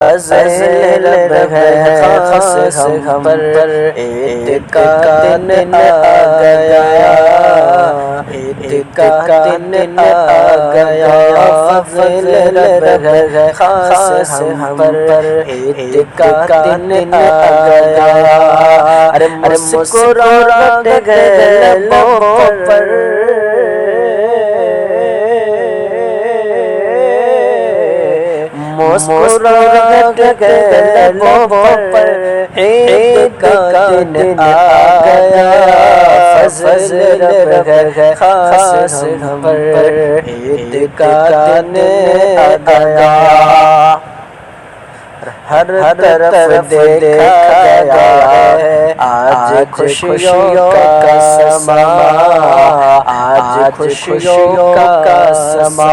فضل رب ہے خاص ہم پر، عید کا دن آ گیا، عید کا دن آ گیا، فضل رب ہے خاص ہم پر، عید کا دن آ گیا۔ ارے مسکراہٹ گئے لبوں پر، مسکراہٹ گئے لبوں پر، عید کا دن آ گیا، فضل رب ہے خاص ہم پر، عید کا دن آ گیا۔ ہر طرف دیکھا گیا ہے آج خوشیوں کا سما، آج خوشیوں کا سما،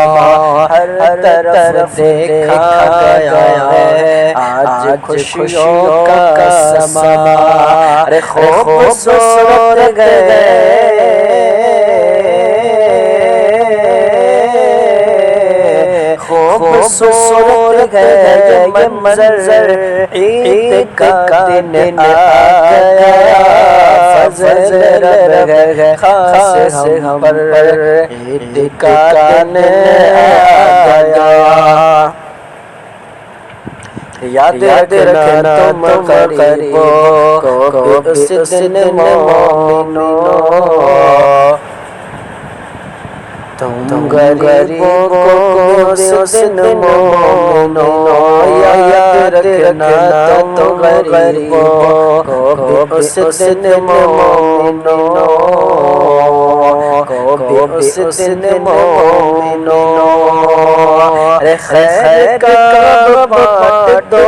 ہر طرف دیکھا گیا ہے آج خوشیوں کا سما۔ ارے خوبصورت گئے خوبصورت ہے یہ منظر، عید کا دن آ گیا، فضل رب ہے خاص ہم پر، عید کا دن آ گیا۔ یاد رکھنا تم غریبوں کو بھی اس دن مومنوں، تم غریبوں کو بھی اس دن مومنوں، یاد رکھنا تم غریبوں کو بھی اس دن مومنوں، کو بھی اس دن مومنوں۔ ارے خیر کا بانٹ دو،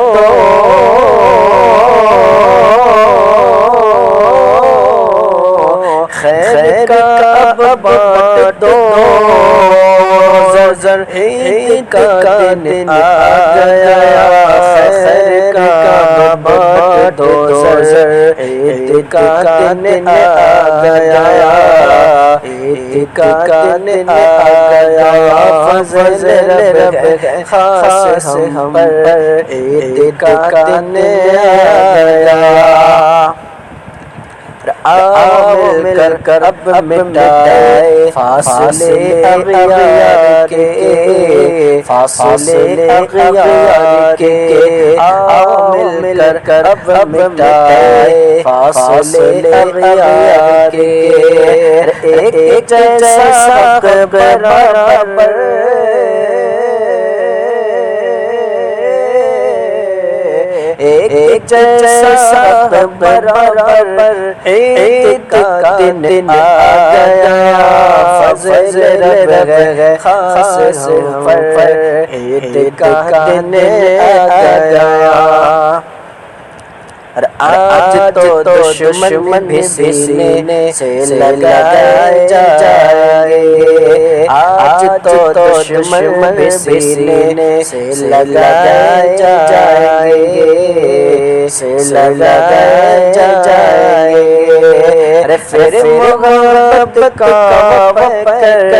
خیر کا بانٹ دو، زر عید کا دن آ گیا، خیر کا بانٹ دو، زر عید کا دن آ گیا، عید کا دن آ گیا، فضل رب ہے خاص ہم پر، عید کا دن آ گیا۔ آؤ مل کر اب مٹائے فاصلے اغیار کے، فاصلے اغیار کے، آؤ مل کر اب مٹائے فاصلے اغیار کے، ایک جیسا برابر، ایک جیسا برابر، عید کا دن آ گیا، فضل رب ہے خاص ہم پر، عید کا دن آ گیا۔ آج تو دشمن بھی سینے سے لگائے جائے، آج تو دشمن بھی سینے سے لگائے جائے، سے لگائے جائے، ارے پھر محبت کا پکڑ،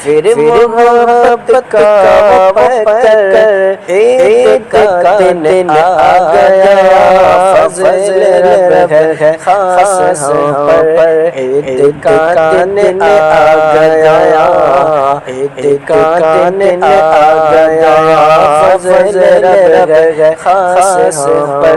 پھر محبت کا پکڑ، عید کا دن آ گیا، فضل رب ہے خاص ہم پر، عید کا دن آ گیا، عید کا دن آ گیا، فضل رب ہے خاص ہم پر۔